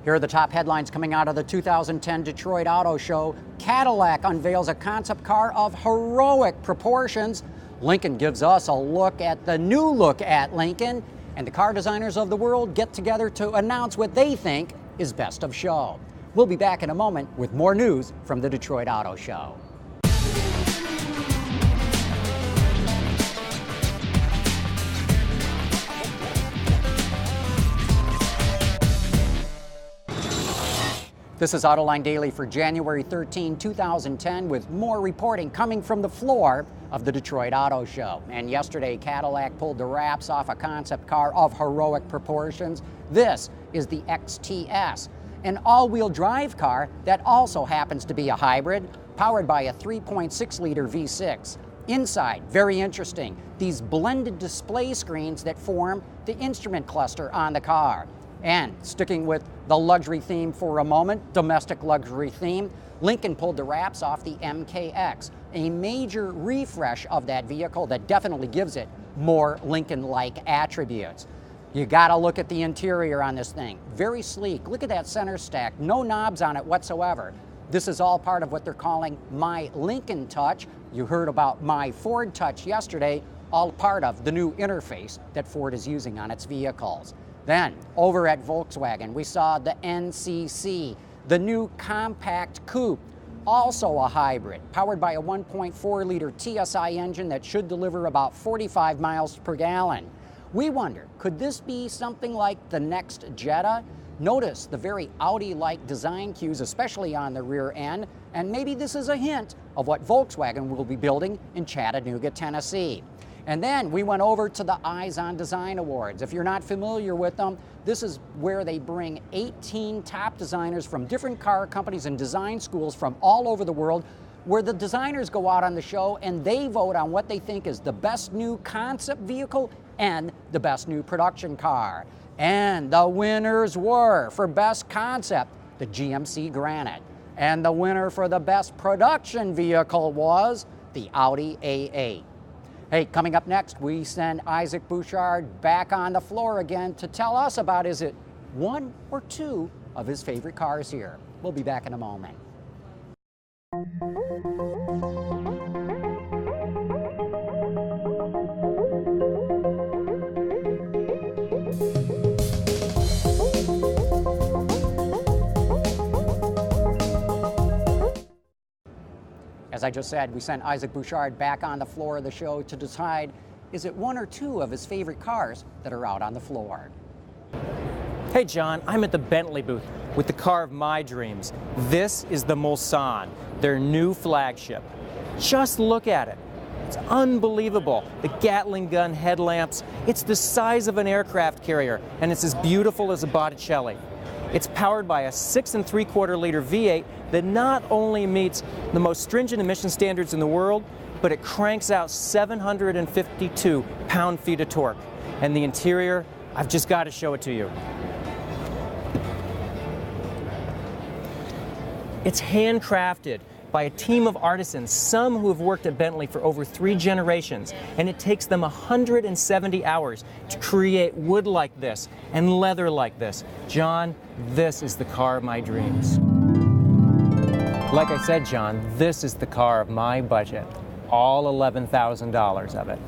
Here are the top headlines coming out of the 2010 Detroit Auto Show. Cadillac unveils a concept car of heroic proportions. Lincoln gives us a look at the new look at Lincoln. And the car designers of the world get together to announce what they think is best of show. We'll be back in a moment with more news from the Detroit Auto Show. This is Autoline Daily for January 13, 2010, with more reporting coming from the floor of the Detroit Auto Show. And yesterday, Cadillac pulled the wraps off a concept car of heroic proportions. This is the XTS, an all-wheel drive car that also happens to be a hybrid, powered by a 3.6-liter V6. Inside, very interesting, these blended display screens that form the instrument cluster on the car. And sticking with the luxury theme for a moment, domestic luxury theme, Lincoln pulled the wraps off the MKX, a major refresh of that vehicle that definitely gives it more Lincoln-like attributes. You gotta look at the interior on this thing. Very sleek. Look at that center stack. No knobs on it whatsoever. This is all part of what they're calling My Lincoln Touch. You heard about My Ford Touch yesterday, all part of the new interface that Ford is using on its vehicles. Then, over at Volkswagen, we saw the NCC, the new compact coupe, also a hybrid, powered by a 1.4-liter TSI engine that should deliver about 45 miles per gallon. We wonder, could this be something like the next Jetta? Notice the very Audi-like design cues, especially on the rear end, and maybe this is a hint of what Volkswagen will be building in Chattanooga, Tennessee. And then we went over to the Eyes on Design Awards. If you're not familiar with them, this is where they bring 18 top designers from different car companies and design schools from all over the world, where the designers go out on the show and they vote on what they think is the best new concept vehicle and the best new production car. And the winners were, for best concept, the GMC Granite. And the winner for the best production vehicle was the Audi A8. Hey, coming up next, we send Issac Bouchard back on the floor again to tell us about, is it one or two of his favorite cars here. We'll be back in a moment. As I just said, we sent Issac Bouchard back on the floor of the show to decide, is it one or two of his favorite cars that are out on the floor? Hey John, I'm at the Bentley booth with the car of my dreams. This is the Mulsanne, their new flagship. Just look at it. It's unbelievable. The Gatling gun headlamps, it's the size of an aircraft carrier, and it's as beautiful as a Botticelli. It's powered by a 6 3/4-liter V8 that not only meets the most stringent emission standards in the world, but it cranks out 752 pound-feet of torque. And the interior, I've just got to show it to you. It's handcrafted by a team of artisans, some who have worked at Bentley for over 3 generations, and it takes them 170 hours to create wood like this and leather like this. John, this is the car of my dreams. Like I said, John, this is the car of my budget, all $11,000 of it.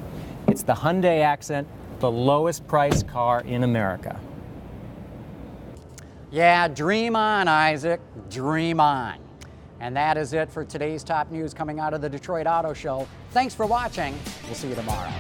It's the Hyundai Accent, the lowest priced car in America. Yeah, dream on, Isaac, dream on. And that is it for today's top news coming out of the Detroit Auto Show. Thanks for watching. We'll see you tomorrow.